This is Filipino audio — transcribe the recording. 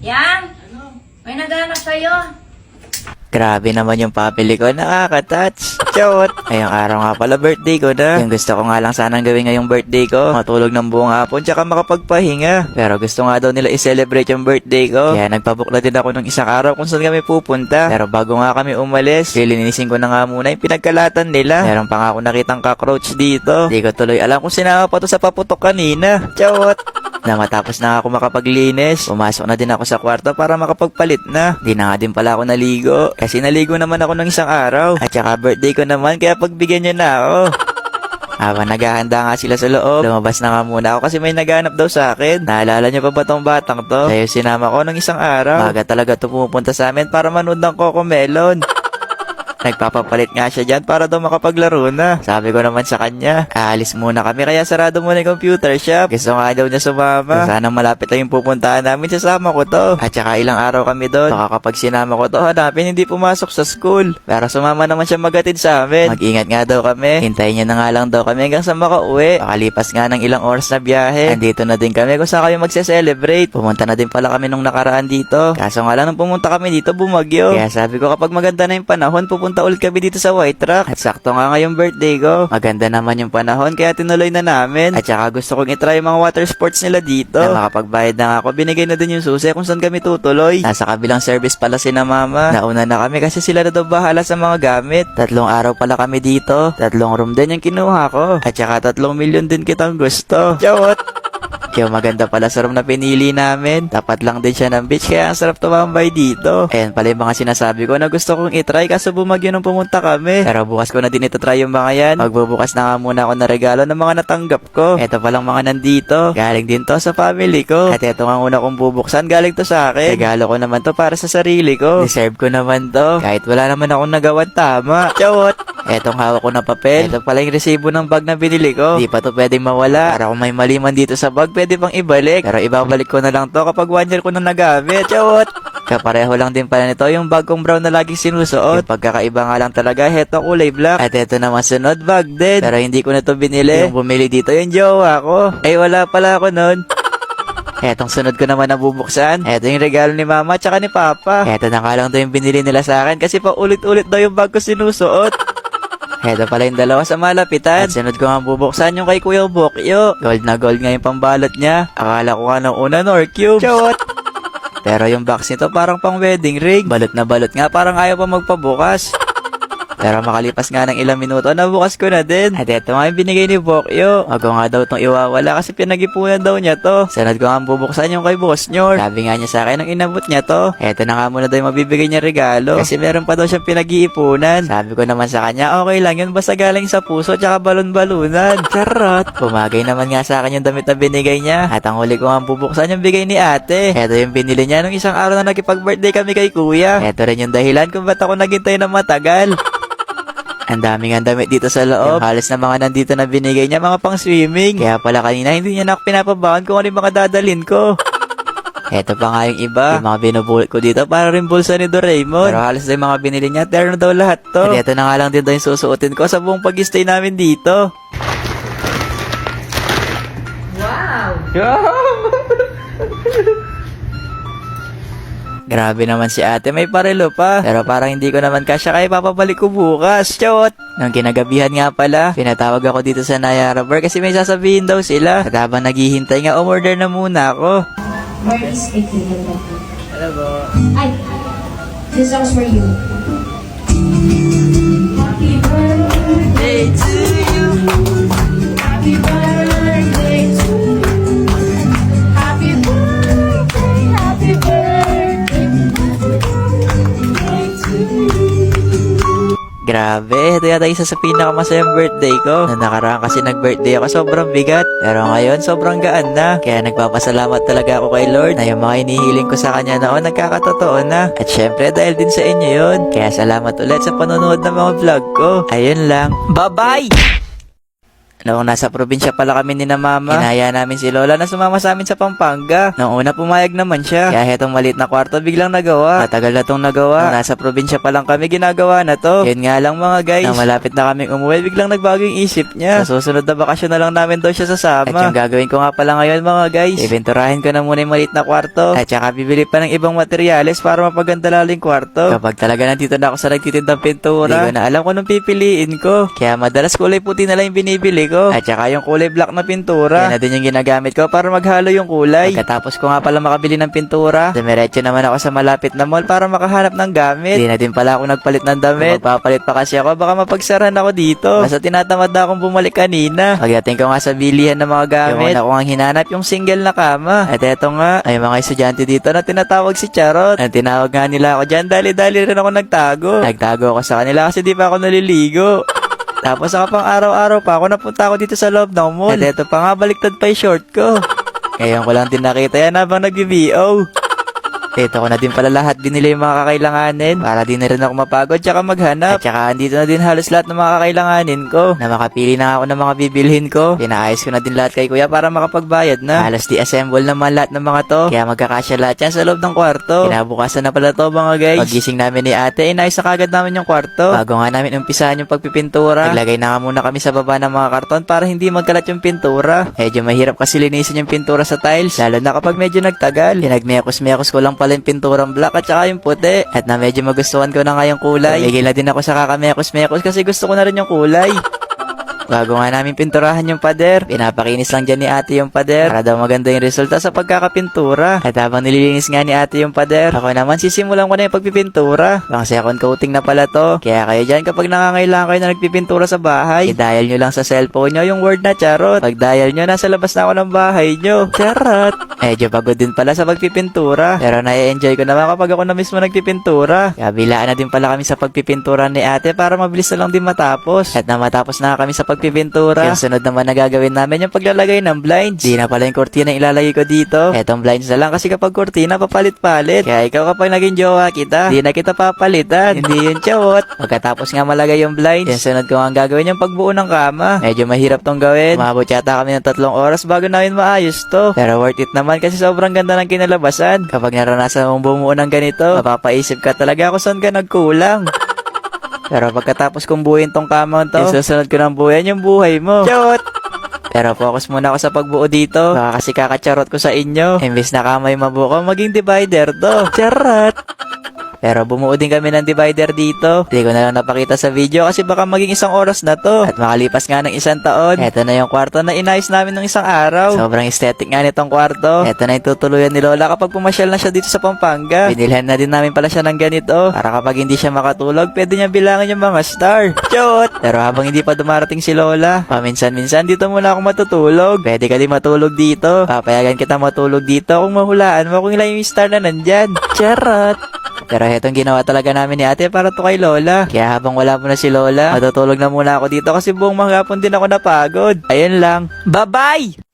Yang? May naghanap sa'yo. Grabe naman yung family ko, nakaka-touch. Chot! Ngayong araw nga pala birthday ko na. Yung gusto ko nga lang sanang gawin ngayong birthday ko, matulog ng buong hapon tsaka makapagpahinga. Pero gusto nga daw nila i-celebrate yung birthday ko. Kaya nagpabook na din ako ng isang araw kung saan kami pupunta. Pero bago nga kami umalis, lilinisin ko na nga muna yung pinagkalatan nila. Meron pa nga ako nakitang cockroach dito. Di ko tuloy alam kung sinama pa to sa paputok kanina. Chot! Na matapos na ako makapaglinis, pumasok na din ako sa kwarto para makapagpalit na. Di na nga din pala ako naligo, kasi naligo naman ako ng isang araw. At saka birthday ko naman, kaya pagbigyan nyo na ako. Habang naghahanda nga sila sa loob, lumabas na nga muna ako kasi may naghanap daw sa akin. Naalala nyo pa ba tong batang to? Kaya sinama ko ng isang araw. Maga talaga to pupunta sa amin para manood ng Cocomelon. Nagpapapalit nga siya dyan para daw makapaglaro na. Sabi ko naman sa kanya, aalis muna kami kaya sarado muna yung computer shop. Gusto nga daw niya sumama. Sana malapit lang yung pupuntahan namin, sasama ko to. At saka ilang araw kami doon. Baka kapag sinama ko to, hanapin hindi pumasok sa school. Pero sumama naman siya magatid sa amin. Mag-ingat nga daw kami. Hintayin niya na nga lang daw kami hanggang sa makauwi. Pakalipas nga ng ilang oras na biyahe. Andito na din kami kung saan kayo magse-celebrate. Pumunta na din pala kami nung nakaraan dito. Kaso nga lang nung pumunta kami dito, bumagyo. Kaya sabi ko kapag maganda na yung panahon, pupunta ulit kami dito sa White Rock. At sakto nga ngayong birthday ko. Maganda naman yung panahon kaya tinuloy na namin. At saka gusto kong itry yung mga water sports nila dito. Na makapagbayad na nga ako, binigay na din yung susi kung saan kami tutuloy. Nasa kabilang service pala si na mama. Nauna na kami kasi sila na daw bahala sa mga gamit. 3 araw pala kami dito. 3 room din yung kinuha ko. At saka 3 milyon din kitang gusto. Chawat! Yung maganda pala sa room na pinili namin. Tapat lang din siya ng beach kaya ang sarap tumambay dito. Ayan pala yung mga sinasabi ko na gusto kong itry kaso bumagyo nung pumunta kami. Pero bukas ko na din itatry yung mga yan. Magbubukas na nga muna ako na regalo ng mga natanggap ko. Eto palang mga nandito. Galing din to sa family ko. At eto nga una kong bubuksan, galing to sa akin. Regalo ko naman to para sa sarili ko. Deserve ko naman to. Kahit wala naman akong nagawan tama. Chawot! Etong hawak ko na papel. Eto pala yung resibo ng bag na binili ko. Di pa to pwedeng mawala. Para kung may mali man dito sa bag, pwede pang ibalik. Pero ibabalik ko na lang to kapag 1 year ko na nagamit. Chawot! Kapareho lang din pala nito yung bag kong brown na laging sinusuot. Yung pagkakaiba nga lang talaga, heto kulay black. At eto naman sunod, bag din. Pero hindi ko na to binili. Yung bumili dito yung jowa ko. Ay wala pala ako nun. Etong sunod ko naman na bubuksan. Eto yung regalo ni mama at saka ni papa. Eto na nga lang to yung binili nila sa akin kasi pa ulit-ulit daw yung bag ko sinusuot. Eto pala yung dalawa sa malapitan. At sunod ko nga bubuksan yung kay Kuya Bokyo. Gold na gold nga yung pambalot niya. Akala ko nga nung una Norcube. Chawat! Pero yung box nito parang pang wedding ring. Balot na balot nga, parang ayaw pa magpabukas. Pero makalipas nga ng ilang minuto, nabukas ko na din. At eto nga yung binigay ni Bokyo. Wag ko nga daw itong iwawala kasi pinag-ipunan daw niya to. Sunod ko nga bubuksan yung kay Boss Nyor. Sabi nga niya sa akin nung inabot niya to. Eto na nga muna daw yung mabibigay niya regalo. Kasi meron pa daw siyang pinag-iipunan. Sabi ko naman sa kanya, okay lang yun basta galing sa puso tsaka balon-balunan. Charot! Pumagay naman nga sa akin yung damit na binigay niya. At ang huli ko nga bubuksan yung bigay ni ate. Eto yung binili niya nung isang araw na nakipag-birthday kami kay kuya. Eto rin yung dahilan kung ba't ako naghintay na matagal. Ang daming ang damit dito sa loob. Yung halos na mga nandito na binigay niya, mga pang swimming. Kaya pala kanina hindi niya na pinapabaon kung ano yung mga dadalhin ko. Eto pa nga yung iba. Yung mga binubulot ko dito para rin bulsa ni Doraemon. Pero halos na yung mga binili niya, terno daw lahat to. At eto na nga lang din daw yung susuotin ko sa buong pag-stay namin dito. Wow! Grabe naman si ate, may parelo pa. Pero parang hindi ko naman kasya kaya papabalik ko bukas. Chawot! Nung kinagabihan nga pala, pinatawag ako dito sa Nayara Bar kasi may sasabihin daw sila. At habang naghihintay nga, umorder na muna ako. Where is Vicky? Hello po. Ay, this song's for you. Happy birthday to you. Happy birthday to you. Happy birthday, happy birthday. Grabe, ito yata isa sa pinakamasayang birthday ko. Na nakaraan kasi nag-birthday ako, sobrang bigat. Pero ngayon, sobrang gaan na. Kaya nagpapasalamat talaga ako kay Lord na yung mga inihiling ko sa kanya noon, nagkakatotoo na. At syempre, dahil din sa inyo yun. Kaya salamat ulit sa panonood ng mga vlog ko. Ayun lang. Bye-bye! Noong nasa probinsya pala kami ni na mama, inaya namin si Lola na sumama sa amin sa Pampanga. Noong una pumayag naman siya. Kaya hetong maliit na kwarto biglang nagawa. Matagal na tong nagawa. Noong nasa probinsya pa lang kami ginagawa na to. Yun nga lang mga guys. Nang malapit na kaming umuwi, biglang nagbago yung isip niya. Sa susunod na bakasyon na lang namin daw siya sasama. At yung gagawin ko nga pala ngayon mga guys, ibenturahin ko na muna yung maliit na kwarto. At saka bibili pa ng ibang materyales para mapaganda lalo yung kwarto. Kapag talaga nandito na ako sa nagtitindang pintura, hindi ko na alam kung anong pipiliin ko. Kaya madalas kulay puti na lang yung binibili ko. At saka yung kulay black na pintura, yan na din yung ginagamit ko para maghalo yung kulay. Pagkatapos ko nga pala makabili ng pintura, dumiretso naman ako sa malapit na mall para makahanap ng gamit. Hindi na din pala ako nagpalit ng damit. Magpapalit pa kasi ako, baka mapagsaran ako dito. Basta tinatamad na akong bumalik kanina. Pagdating ko nga sa bilihan ng mga gamit, yung una ko nga hinanap yung single na kama. At eto nga, ay mga estudyante dito na tinatawag si Charot. Ang tinawag nga nila ako dyan, dali-dali rin ako nagtago. Nagtago ako sa kanila kasi di pa ako naliligo. Tapos saka pang araw-araw pa ako napunta ako dito sa loob ng mall. At eto pa nga, baliktad pa yung short ko. Ngayon ko lang din nakita yan habang nag-BO. Ito ko na din pala lahat binili yung mga kakailanganin para di na rin ako mapagod tsaka maghanap. At tsaka andito na din halos lahat ng mga kakailanganin ko. Na makapili na ako ng mga bibilhin ko. Pinaayos ko na din lahat kay kuya para makapagbayad na. Halos di-assemble naman lahat ng mga to. Kaya magkakasya lahat yan sa loob ng kwarto. Kinabukasan na pala to mga guys. Pagising namin ni ate, inayos na kagad namin yung kwarto. Bago nga namin umpisahan yung pagpipintura, naglagay na nga muna kami sa baba ng mga karton para hindi magkalat yung pintura. Medyo mahirap kasi linisin yung pintura sa tiles, lalo na kapag medyo nagtagal. Pinagmekos-mekos ko lang pala yung pinturang black at saka yung puti. At na medyo magustuhan ko na nga yung kulay. Tumigil na din ako sa kakamekos-mekos kasi gusto ko na rin yung kulay. Bago nga namin pinturahan yung pader, pinapakinis lang dyan ni ate yung pader para daw maganda yung resulta sa pagkakapintura. At habang nililinis nga ni ate yung pader, ako naman sisimulan ko na yung pagpipintura. Pang second coating na pala to. Kaya kayo dyan kapag nangangailangan kayo na nagpipintura sa bahay, i-dial nyo lang sa cellphone nyo yung word na Charot. Pag dial nyo, nasa labas na ako ng bahay nyo. Charot! Medyo pagod din pala sa pagpipintura, pero nai-enjoy ko naman kapag ako na mismo nagpipintura. Kaya bilaan na din pala kami sa pagpipintura ni ate para mabilis na lang din matapos. At na matapos na kami sa pagpipintura, yung sunod naman na gagawin namin yung paglalagay ng blinds. Di na pala yung kortina ilalagay ko dito. Etong blinds na lang kasi kapag kortina papalit-palit. Kaya ikaw kapag naging jowa kita, di na kita papalitan. Hindi yun Chawot. Pagkatapos nga malagay yung blinds, yung sunod ko nga gagawin yung pagbuo ng kama. Medyo mahirap tong gawin. Umabot yata kami ng 3 oras bago namin maayos to. Pero worth it naman kasi sobrang ganda ng kinalabasan. Kapag naranasan mong bumuo ng ganito, mapapaisip ka talaga kung saan ka nagkulang. Pero pagkatapos kong buuin tong kamang to, susunod ko ng buuin yung buhay mo. Chot! Pero focus muna ako sa pagbuo dito. Baka kasi kakacharot ko sa inyo. Imbis na kamay mabuo, maging divider to. Charot! Pero bumuo din kami ng divider dito. Hindi ko na lang napakita sa video kasi baka maging 1 oras na to. At makalipas nga ng 1 taon, eto na yung kwarto na inayos namin ng 1 araw. Sobrang aesthetic nga nitong kwarto. Eto na yung tutuluyan ni Lola kapag pumasyal na siya dito sa Pampanga. Binilhan na din namin pala siya ng ganito para kapag hindi siya makatulog, pwede niya bilangin yung mga star. Chot! Pero habang hindi pa dumarating si Lola, paminsan-minsan dito muna ako matutulog. Pwede ka din matulog dito. Papayagan kita matulog dito kung mahulaan mo kung ilan yung star na nandyan. Charot! Pero hetong ginawa talaga namin ni ate para to kay Lola. Kaya habang wala mo na si Lola, matutulog na muna ako dito kasi buong maghapon din ako napagod. Ayun lang. Bye-bye!